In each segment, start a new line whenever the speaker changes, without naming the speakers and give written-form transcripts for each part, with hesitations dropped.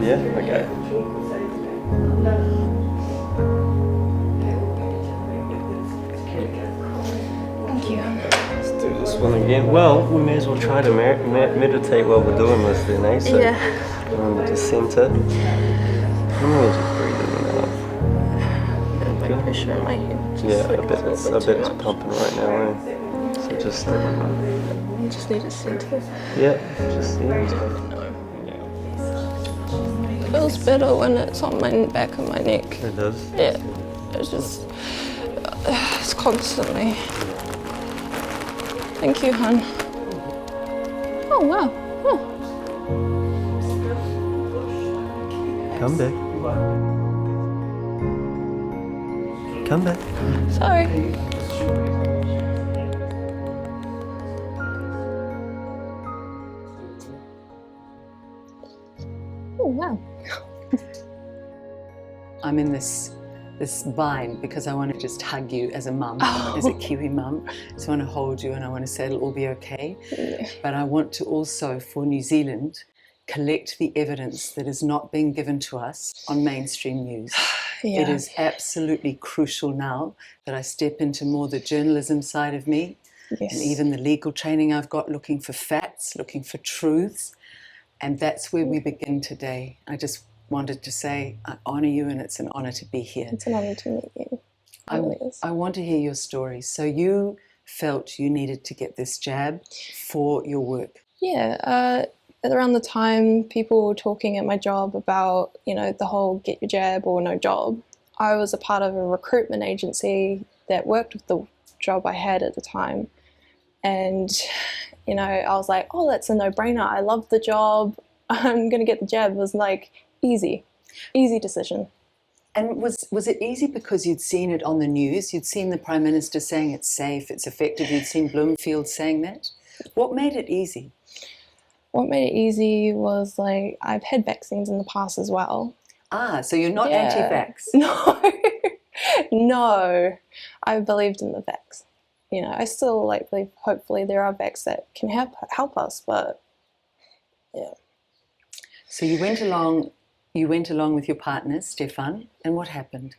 Yeah? Okay.
Thank you.
Let's do this one again. Well, we may as well try to meditate while we're doing this then, eh? So,
Yeah.
to center. And we'll just breathe in and out.
And my pressure in my head.
Yeah, I bet it's pumping right now, eh? So just...
You just need to center.
Yeah, just yeah.
It feels better when it's on my back of my neck.
It does?
Yeah. It's just... it's constantly. Thank you, hon. Oh, wow. Oh.
Come back. Come back.
Sorry. Oh, wow.
I'm in this bind because I want to just hug you as a mum, as a Kiwi mum. So I want to hold you and I want to say it'll all be okay.
Yeah.
But I want to also, for New Zealand, collect the evidence that is not being given to us on mainstream news.
Yeah.
It is absolutely crucial now that I step into more the journalism side of me,
Yes.
and even the legal training I've got, looking for facts, looking for truths. And that's where we begin today. I just wanted to say I honour you and it's an honour to be here.
It's an honour to meet you. It really is.
I want to hear your story. So you felt you needed to get this jab for your work.
Yeah, around the time people were talking at my job about, you know, the whole get your jab or no job, I was a part of a recruitment agency that worked with the job I had at the time. And, you know, I was like, oh, that's a no-brainer. I love the job. I'm going to get the jab. It was like easy decision.
And was it easy because you'd seen it on the news? You'd seen the Prime Minister saying it's safe, it's effective. You'd seen Bloomfield saying that. What made it easy?
What made it easy was, like, I've had vaccines in the past as well.
Ah, so you're not
Yeah.
anti-vax?
No, no. I believed in the vax. You know, I still believe hopefully there are vax that can help us, but yeah.
So you went along with your partner, Stefan, and what happened?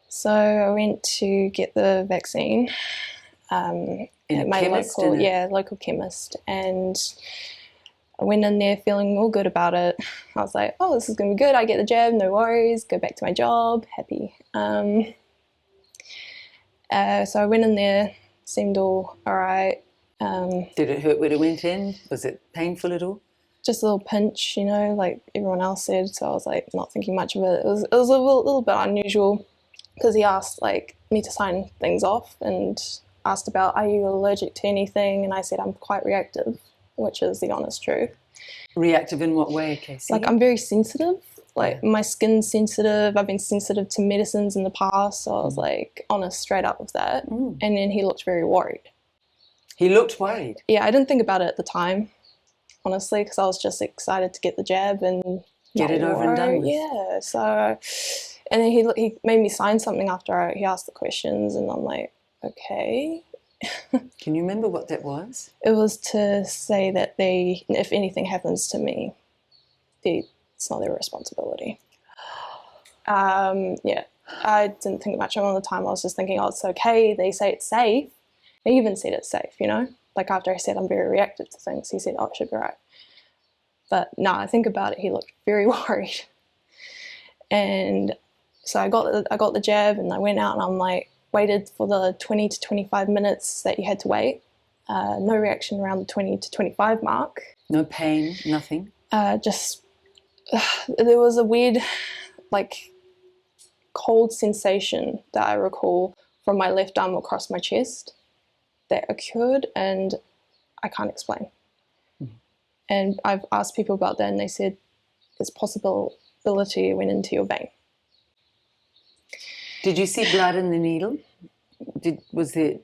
So I went to get the vaccine
In
at
a
my
chemist?
local chemist, and I went in there feeling all good about it. I was like, oh, this is going to be good. I get the jab, no worries, go back to my job, happy. So I went in there, seemed all right.
Did it hurt when it went in? Was it painful at all?
Just a little pinch, you know, like everyone else said. So I was like not thinking much of it. It was a little bit unusual because he asked like me to sign things off and asked about, are you allergic to anything? And I said I'm quite reactive, which is the honest truth.
Reactive in what way, Casey?
Like I'm very sensitive. Like my skin's sensitive. I've been sensitive to medicines in the past. So I was like honest, straight up with that. And then he looked very worried.
He looked worried?
Yeah, I didn't think about it at the time, honestly, because I was just excited to get the jab and
Get it over and done with.
Yeah, so, and then he made me sign something after he asked the questions, and I'm like, okay.
Can you remember what that was?
It was to say that if anything happens to me, it's not their responsibility. Yeah, I didn't think much of it at the time. I was just thinking, oh, it's okay. They say it's safe. They even said it's safe, you know? Like after I said I'm very reactive to things, he said, oh, it should be right. But no, I think about it, he looked very worried. And so I got the jab and I went out and I'm like, waited for the 20 to 25 minutes that you had to wait. No reaction around the 20 to 25 mark.
No pain, nothing?
Just, there was a weird, like, cold sensation that I recall from my left arm across my chest that occurred, and I can't explain. And I've asked people about that and they said there's possibility it went into your vein.
Did you see blood in the needle? Did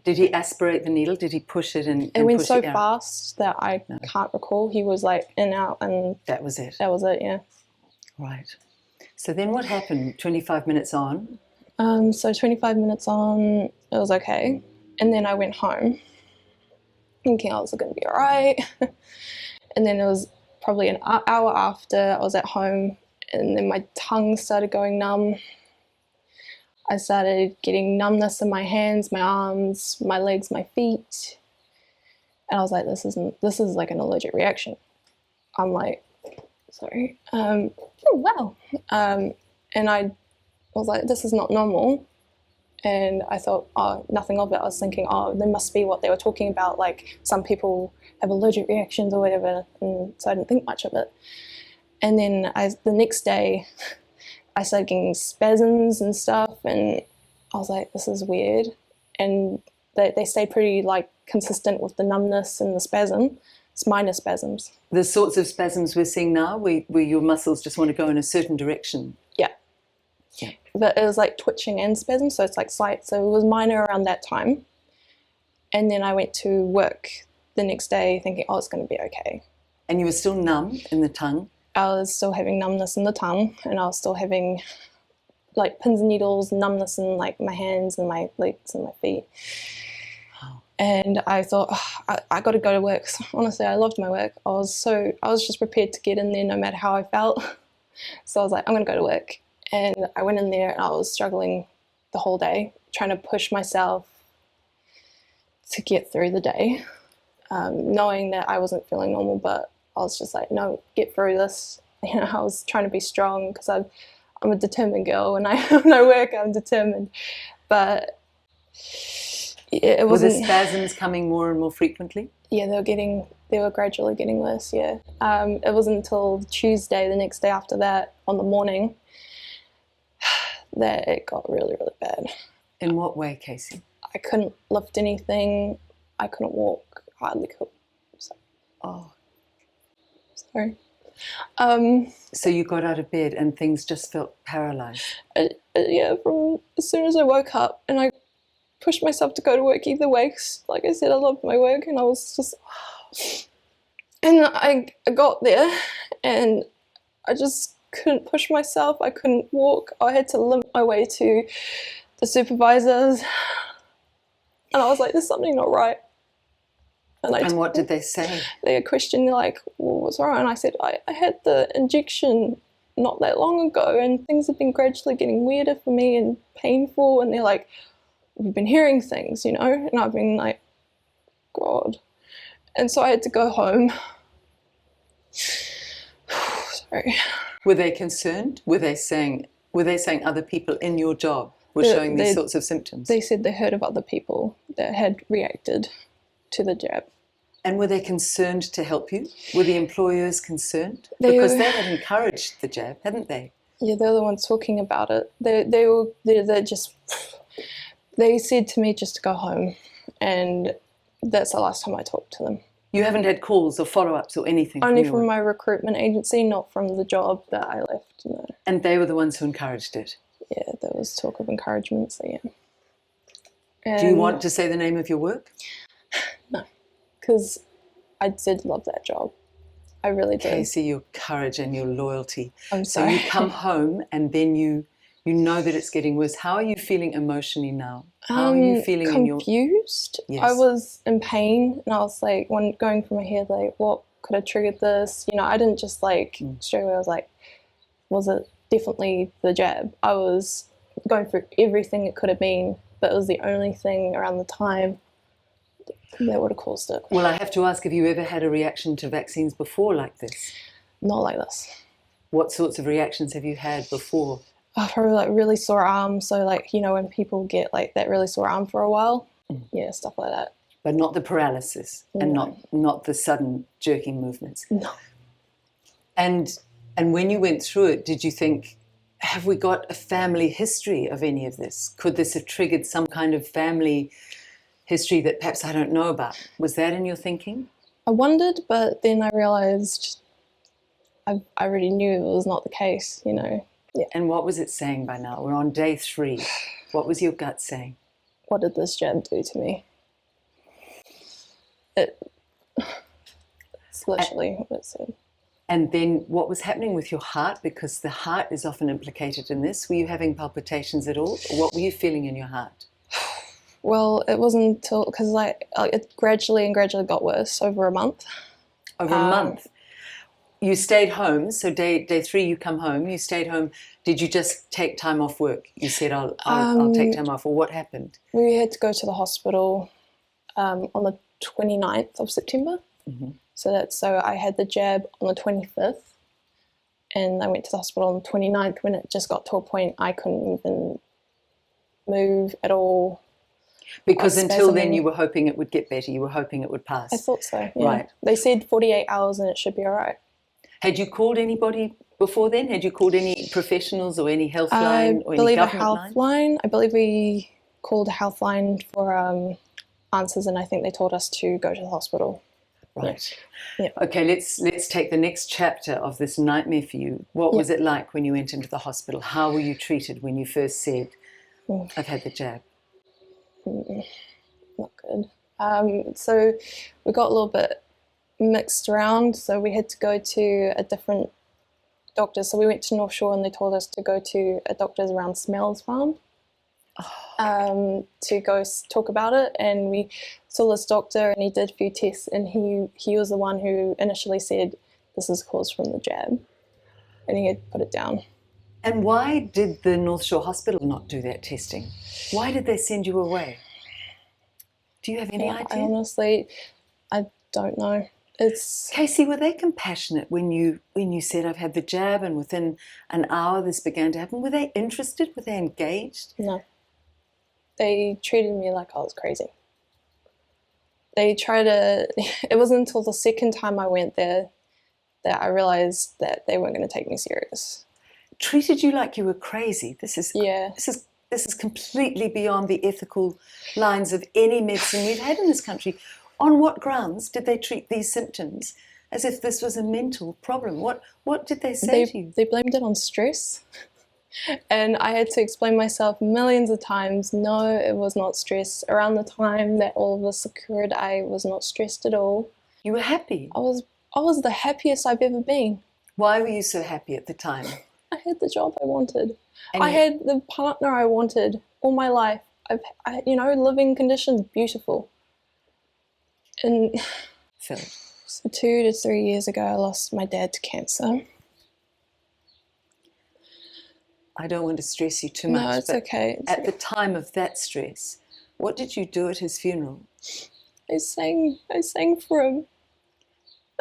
he aspirate the needle? Did he push it and
It went
push
so
it out?
fast that I can't recall. He was like in, out, and
That was it?
that was it, yeah.
Right. So then what happened 25 minutes on?
So 25 minutes on, it was okay. And then I went home. thinking I was going to be all right. And then it was probably an hour after I was at home, and then my tongue started going numb. I started getting numbness in my hands, my arms, my legs, my feet. And I was like, this is like an allergic reaction. I'm like, sorry. Oh, wow. And I was like, this is not normal. And I thought, oh, nothing of it. I was thinking, oh, there must be what they were talking about, like some people have allergic reactions or whatever. And so I didn't think much of it. And then the next day, I started getting spasms and stuff, and I was like, this is weird. And they stay pretty like consistent with the numbness and the spasm. It's minor spasms.
The sorts of spasms we're seeing now, where your muscles just want to go in a certain direction.
Yeah. Yeah. But it was like twitching and spasms, so it's like slight. So it was minor around that time. And then I went to work the next day thinking, oh, it's going to be okay.
And you were still numb in the tongue?
I was still having numbness in the tongue, and I was still having like pins and needles, numbness in like my hands and my legs and my feet. Oh. And I thought, oh, I got to go to work. Honestly, I loved my work. I was just prepared to get in there no matter how I felt. So I was like, I'm going to go to work. And I went in there and I was struggling the whole day, trying to push myself to get through the day, knowing that I wasn't feeling normal, but I was just like, no, get through this. You know, I was trying to be strong because I'm a determined girl. When I work, I'm determined. But it wasn't.
Were the spasms coming more and more frequently?
Yeah, they were gradually getting worse, yeah. It wasn't until Tuesday, the next day after that, on the morning, that it got really, really bad.
In what way, Casey?
I couldn't lift anything. I couldn't walk. Hardly could. So.
Oh.
Sorry.
So you got out of bed and things just felt paralyzed?
Yeah, from as soon as I woke up, and I pushed myself to go to work either way, 'cause like I said, I loved my work, and I was just... And I got there, and I just couldn't push myself. I couldn't walk. I had to limp my way to the supervisors, and I was like, there's something not right.
And what did they say?
They questioned, like, well, what's wrong? And I said, I had the injection not that long ago, and things have been gradually getting weirder for me and painful. And they're like, we've been hearing things, you know? And I've been like, God. And so I had to go home. Sorry.
Were they concerned? Were they saying other people in your job were showing these sorts of symptoms? They
said they heard of other people that had reacted to the jab.
And were they concerned to help you? Were the employers concerned? Because they had encouraged the jab, hadn't they?
Yeah, they're the ones talking about it. They said to me just to go home, and that's the last time I talked to them.
You haven't had calls or follow-ups or anything?
Only from my recruitment agency, not from the job that I left, no.
And they were the ones who encouraged it?
Yeah, there was talk of encouragement, so yeah. And
do you want to say the name of your work?
No, because I did love that job. I really did.
Casey, your courage and your loyalty.
I'm sorry.
So you come home and then you know that it's getting worse. How are you feeling emotionally now? How are you feeling
confused.
Yes.
I was in pain, and I was like, going through my head, like, what could have triggered this? You know, I didn't just like straight away. I was like, was it definitely the jab? I was going through everything it could have been, but it was the only thing around the time that would have caused it.
Well, I have to ask, have you ever had a reaction to vaccines before like this?
Not like this.
What sorts of reactions have you had before?
Probably like really sore arms. So like, you know, when people get like that really sore arm for a while, yeah, stuff like that.
But not the paralysis and not the sudden jerking movements.
No.
And when you went through it, did you think, have we got a family history of any of this? Could this have triggered some kind of family history that perhaps I don't know about? Was that in your thinking?
I wondered, but then I realised I already knew it was not the case, you know. Yeah.
And what was it saying by now? We're on day 3. What was your gut saying?
What did this jab do to me? It's literally what it said.
And then what was happening with your heart? Because the heart is often implicated in this. Were you having palpitations at all? Or what were you feeling in your heart?
Well, it wasn't until, because it gradually and gradually got worse over a month.
Over a month. You stayed home, so day 3 you come home, you stayed home. Did you just take time off work? You said, I'll take time off, or what happened?
We had to go to the hospital on the 29th of September.
Mm-hmm.
So I had the jab on the 25th, and I went to the hospital on the 29th when it just got to a point I couldn't even move at all.
Because until then you were hoping it would get better, you were hoping it would pass.
I thought so, yeah.
Right.
They said 48 hours and it should be all right.
Had you called anybody before then? Had you called any professionals or any health line or any government line?
I believe we called a health line for answers, and I think they told us to go to the hospital.
Right.
Yeah.
Okay, let's take the next chapter of this nightmare for you. What was it like when you went into the hospital? How were you treated when you first said, I've had the jab?
Not good. So we got a little bit mixed around, so we had to go to a different doctor. So we went to North Shore and they told us to go to a doctor's around Smells Farm to go talk about it, and we saw this doctor and he did a few tests, and he was the one who initially said this is caused from the jab, and he had put it down.
And why did the North Shore Hospital not do that testing? Why did they send you away? Do you have any idea?
Honestly, I don't know.
Casey, were they compassionate when you said I've had the jab and within an hour this began to happen? Were they interested? Were they engaged?
No. They treated me like I was crazy. It wasn't until the second time I went there that I realized that they weren't going to take me serious.
Treated you like you were crazy. This is completely beyond the ethical lines of any medicine we've had in this country. On what grounds did they treat these symptoms as if this was a mental problem? What did they say to you?
They blamed it on stress. And I had to explain myself millions of times, no, it was not stress. Around the time that all of this occurred, I was not stressed at all.
You were happy?
I was the happiest I've ever been.
Why were you so happy at the time?
I had the job I wanted.
And
I had the partner I wanted all my life. Living conditions, beautiful. And
Phil.
So 2 to 3 years ago, I lost my dad to cancer.
I don't want to stress you too much.
No, it's okay.
At the time of that stress, what did you do at his funeral?
I sang for him.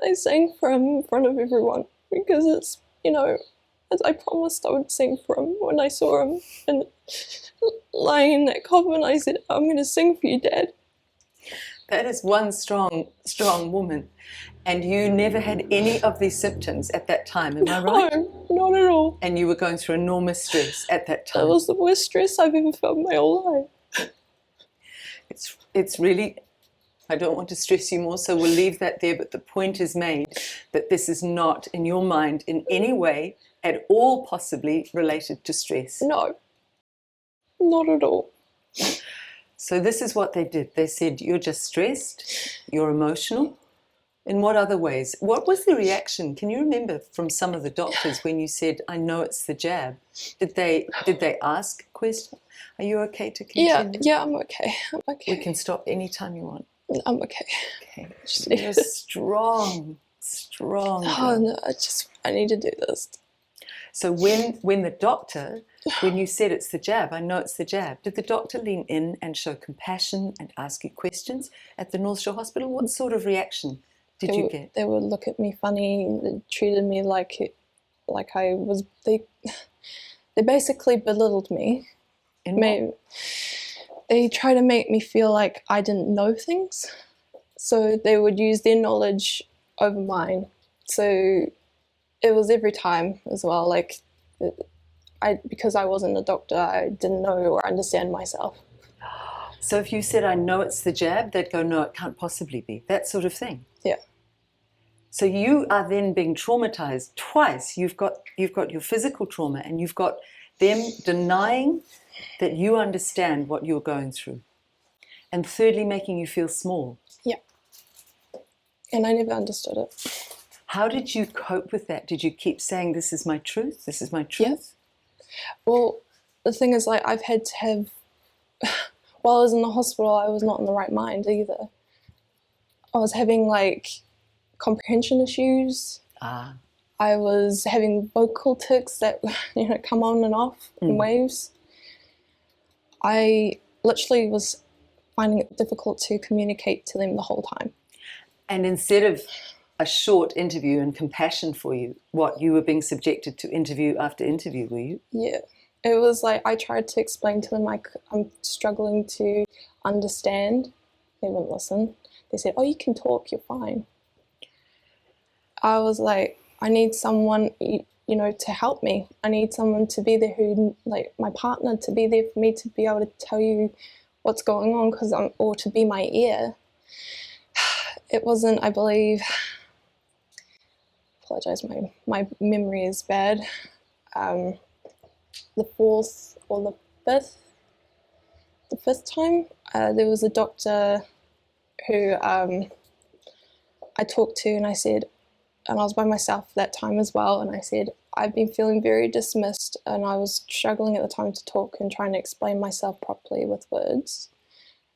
I sang for him in front of everyone because it's, as I promised I would sing for him. When I saw him and lying in that coffin, I said, I'm going to sing for you, Dad.
That is one strong woman. And you never had any of these symptoms at that time, am I right?
No, not at all.
And you were going through enormous stress at that time.
That was the worst stress I've ever felt in my whole life.
It's really, I don't want to stress you more, so we'll leave that there, but the point is made that this is not, in your mind, in any way, at all possibly related to stress.
No, not at all.
So this is what they did. They said, you're just stressed, you're emotional. In what other ways? What was the reaction? Can you remember from some of the doctors when you said, I know it's the jab? Did they ask a question? Are you okay to continue?
Yeah, I'm okay. I'm okay.
We can stop anytime you want.
I'm okay.
Okay. You're strong.
Oh no, I need to do this.
So when the doctor, when you said it's the jab, I know it's the jab, did the doctor lean in and show compassion and ask you questions at the North Shore Hospital? What sort of reaction did you get?
They would look at me funny. They treated me like I was. They basically belittled me. They try to make me feel like I didn't know things. So they would use their knowledge over mine. So it was every time as well. Like, because I wasn't a doctor, I didn't know or understand myself.
So if you said, I know it's the jab, they'd go, no, it can't possibly be. That sort of thing.
Yeah.
So you are then being traumatized twice. You've got your physical trauma, and you've got them denying that you understand what you're going through. And thirdly, making you feel small.
Yeah. And I never understood it.
How did you cope with that? Did you keep saying, this is my truth? This is my truth?
Yeah. Well, the thing is, I've had to have... while I was in the hospital, I was not in the right mind either. I was having like comprehension issues. I was having vocal tics that come on and off in waves. I literally was finding it difficult to communicate to them the whole time.
And instead of a short interview and compassion for you, you were being subjected to interview after interview, were you?
Yeah. It was like I tried to explain to them I'm struggling to understand. They wouldn't listen. They said, oh, you can talk, you're fine. I was like, I need someone, to help me. I need someone to be there like my partner, to be there for me to be able to tell you what's going on or to be my ear. It wasn't, I believe, apologize, my memory is bad. The fourth or the fifth time, there was a doctor who I talked to, and I said, and I was by myself that time as well, and I said, I've been feeling very dismissed, and I was struggling at the time to talk and trying to explain myself properly with words.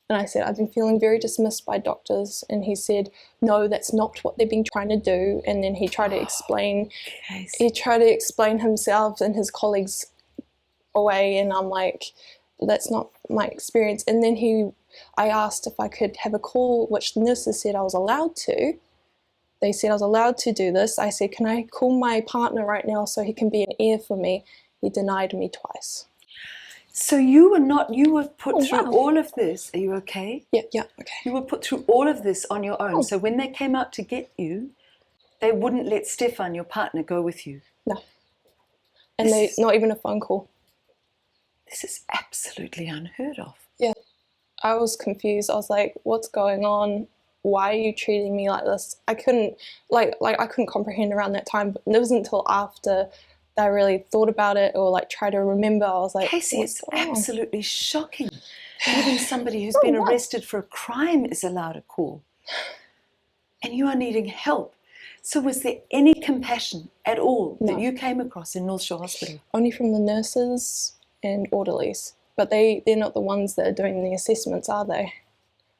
And I said, I've been feeling very dismissed by doctors. And he said, no, that's not what they've been trying to do. And then he tried to explain, himself and his colleagues away. And I'm like, that's not my experience. And then I asked if I could have a call, which the nurses said I was allowed to. They said I was allowed to do this. I said, can I call my partner right now so he can be an ear for me? He denied me twice.
So you were put through all of this. Are you okay?
Yeah, okay.
You were put through all of this on your own.
Oh.
So when they came out to get you, they wouldn't let Stefan, your partner, go with you?
No. And not even a phone call.
This is absolutely unheard of.
Yeah. I was confused. I was like, what's going on? Why are you treating me like this? I couldn't, I couldn't comprehend around that time. But it wasn't until after I really thought about it or try to remember. I was like,
Casey, it's absolutely shocking. Even somebody who's been arrested for a crime is allowed a call. And you are needing help. So was there any compassion at all that you came across in North Shore Hospital?
Only from the nurses and orderlies. But they're not the ones that are doing the assessments, are they?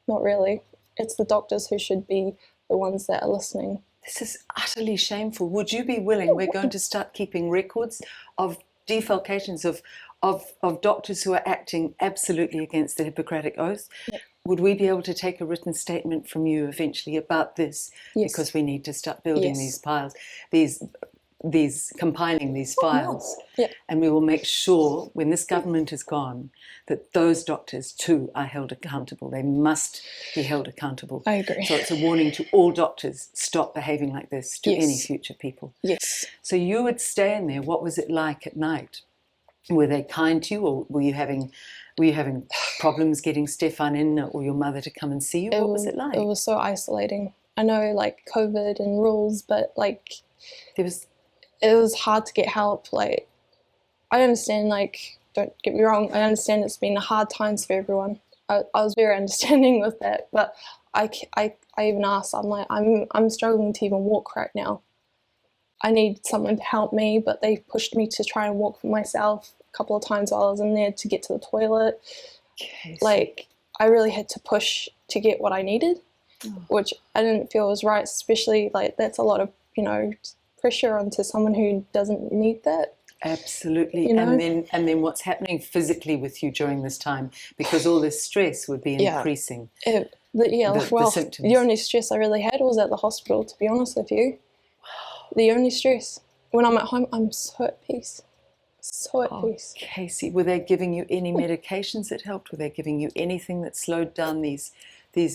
Not really. It's the doctors who should be the ones that are listening.
This is utterly shameful. Would you be willing? We're going to start keeping records of defalcations of doctors who are acting absolutely against the Hippocratic Oath.
Yep.
Would we be able to take a written statement from you eventually about this?
Yes.
Because we need to start building these piles, compiling these files.
Yep.
And we will make sure when this government is gone that those doctors too are held accountable. They must be held accountable.
I agree.
So it's a warning to all doctors, stop behaving like this to any future people.
Yes.
So you would stay in there. What was it like at night? Were they kind to you, or were you having problems getting Stefan in, or your mother to come and see you? What was it like?
It was so isolating. I know COVID and rules, but it was hard to get help. I understand, don't get me wrong, I understand it's been hard times for everyone. I was very understanding with that, but I even asked, I'm like, I'm struggling to even walk right now. I need someone to help me, but they pushed me to try and walk for myself a couple of times while I was in there to get to the toilet.
Okay,
I really had to push to get what I needed, which I didn't feel was right, especially that's a lot of, pressure onto someone who doesn't need that.
Absolutely. And then what's happening physically with you during this time, because all this stress would be increasing. The symptoms.
The only stress I really had was at the hospital, to be honest with you. The only stress. When I'm at home, I'm so at peace. So at peace.
Casey, were they giving you any medications that helped? Were they giving you anything that slowed down these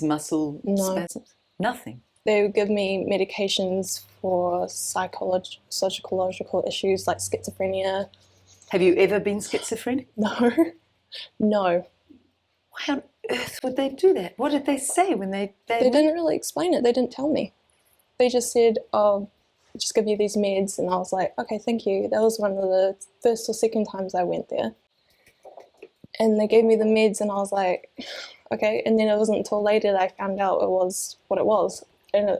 muscle spasms? Nothing.
They would give me medications for psychological issues like schizophrenia.
Have you ever been schizophrenic?
No. No.
Why on earth would they do that? What did they say when they
didn't really explain it. They didn't tell me. They just said, just give you these meds, and I was like, okay, thank you. That was one of the first or second times I went there. And they gave me the meds, and I was like, okay. And then it wasn't until later that I found out it was what it was.
And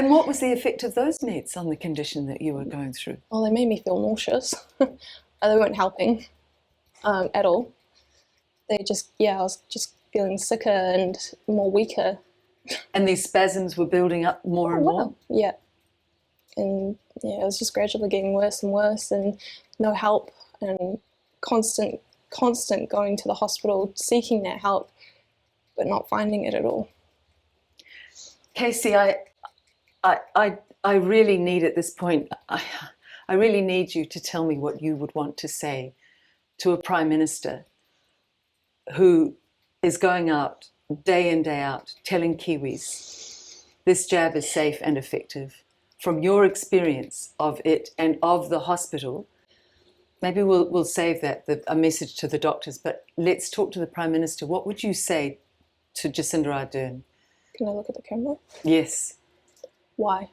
what was the effect of those meds on the condition that you were going through?
Well, they made me feel nauseous. They weren't helping at all. I was just feeling sicker and more weaker.
And these spasms were building up more and more?
Yeah. And yeah, it was just gradually getting worse and worse, and no help, and constant going to the hospital, seeking that help, but not finding it at all.
Casey, I really need at this point, I really need you to tell me what you would want to say to a Prime Minister who is going out day in, day out, telling Kiwis this jab is safe and effective. From your experience of it and of the hospital, maybe we'll save that, a message to the doctors, but let's talk to the Prime Minister. What would you say to Jacinda Ardern?
Can I look at the camera?
Yes.
Why?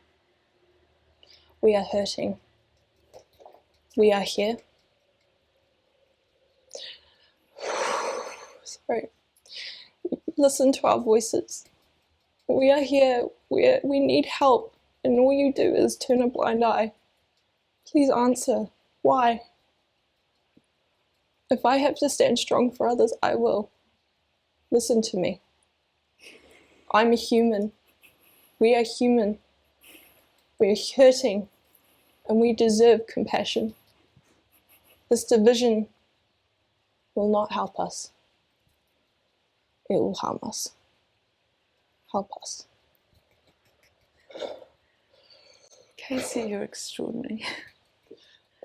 We are hurting. We are here. Sorry. Listen to our voices. We are here. We need help. And all you do is turn a blind eye. Please answer. Why? If I have to stand strong for others, I will. Listen to me. I'm a human. We are human. We are hurting. And we deserve compassion. This division will not help us. It will harm us. Help us.
Casey, you're extraordinary.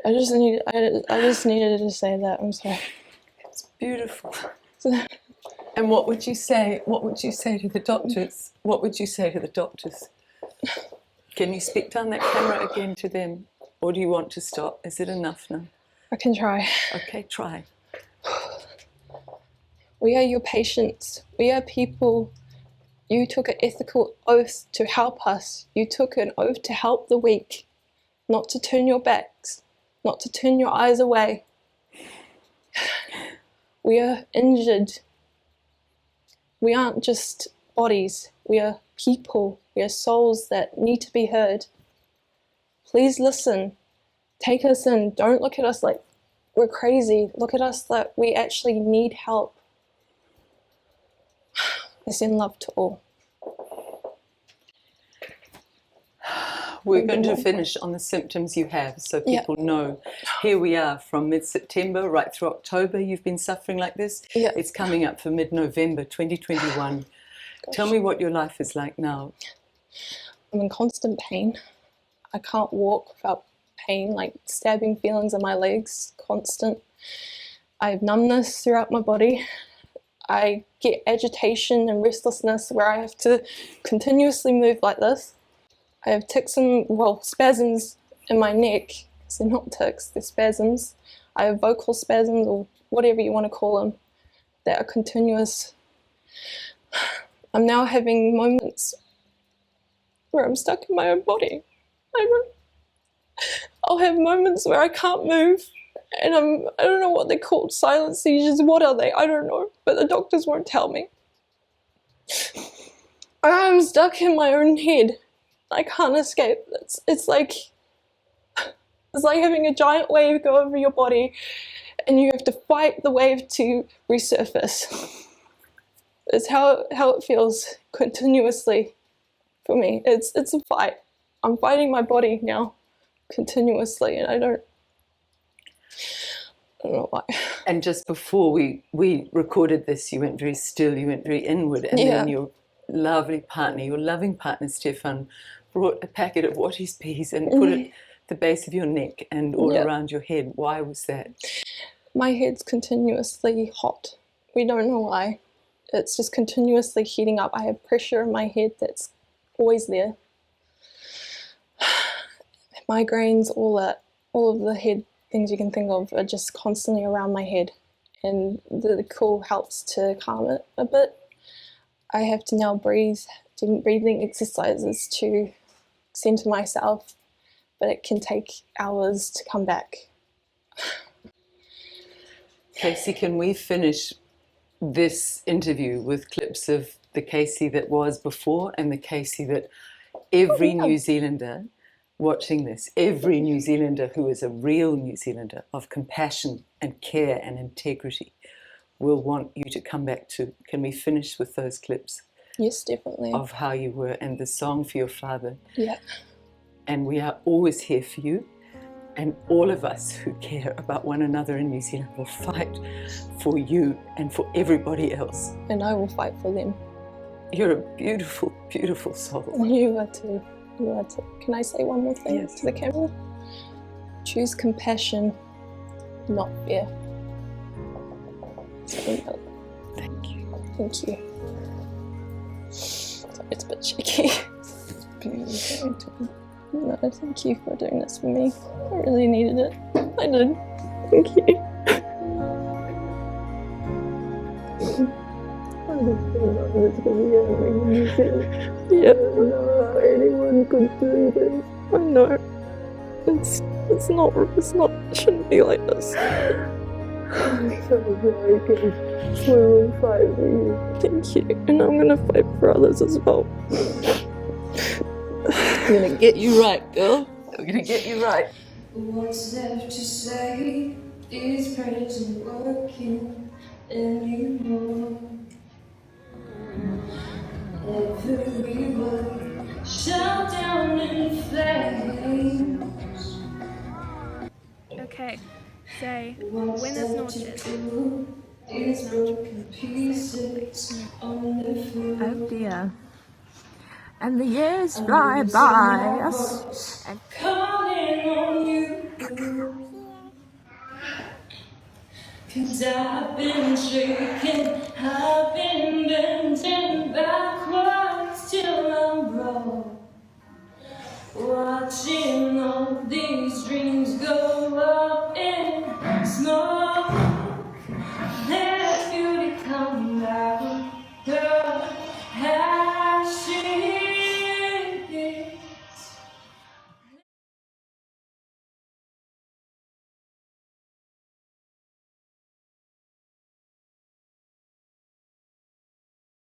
I just needed to say that. I'm sorry.
It's beautiful. And what would you say? What would you say to the doctors? What would you say to the doctors? Can you speak down that camera again to them? Or do you want to stop? Is it enough now?
I can try.
Okay, try.
We are your patients. We are people. You took an ethical oath to help us. You took an oath to help the weak, not to turn your backs, not to turn your eyes away. We are injured. We aren't just bodies. We are people. We are souls that need to be heard. Please listen. Take us in. Don't look at us like we're crazy. Look at us that we actually need help. I send love to all.
We're going to finish on the symptoms you have so people know. Here we are from mid-September right through October. You've been suffering like this.
Yeah.
It's coming up for mid-November 2021. Tell me what your life is like now.
I'm in constant pain. I can't walk without pain, like stabbing feelings in my legs, constant. I have numbness throughout my body. I get agitation and restlessness where I have to continuously move like this. I have tics and, spasms in my neck. So they're not tics, they're spasms. I have vocal spasms, or whatever you want to call them, that are continuous. I'm now having moments where I'm stuck in my own body. I'll have moments where I can't move, and I don't know what they're called, silent seizures. What are they? I don't know, but the doctors won't tell me. I'm stuck in my own head. I can't escape. It's like having a giant wave go over your body, and you have to fight the wave to resurface. It's how it feels continuously for me. It's a fight. I'm fighting my body now continuously, and I don't know why.
And just before we recorded this, you went very still, you went very inward, and then your loving partner, Stefan, brought a packet of Watties peas and put it at the base of your neck and all around your head. Why was that?
My head's continuously hot. We don't know why. It's just continuously heating up. I have pressure in my head that's always there. Migraines, all of the head things you can think of are just constantly around my head, and the cool helps to calm it a bit. I have to now do breathing exercises to center myself, but it can take hours to come back.
Casey, can we finish this interview with clips of the Casey that was before and the Casey that every New Zealander watching this, every New Zealander who is a real New Zealander of compassion and care and integrity we'll want you to come back to. Can we finish with those clips
Yes, definitely.
of how you were and the song for your father?
Yeah.
And we are always here for you. And all of us who care about one another in New Zealand will fight for you and for everybody else.
And I will fight for them.
You're a beautiful, beautiful soul.
You are too. You are too. Can I say one more thing
Yes.
to the camera? Choose compassion, not fear.
Thank you.
Thank you. Sorry, it's a bit shaky. No, thank you for doing this for me. I really needed it. I did. Thank you. Yeah, no, anyone could do this. I know. It's not, it shouldn't be like this. I'm so sorry, we will fight for you. Thank you, and I'm gonna fight for others as well.
We're gonna get you right, girl. We're gonna get you right.
What's left to say? These prayers aren't working anymore. Every word shut down in flames.
Okay, say, buenas noches.
These broken pieces on the floor.
Oh dear. And the years fly by us. And
Calling on you. 'Cause I've been shaking, I've been bending backwards.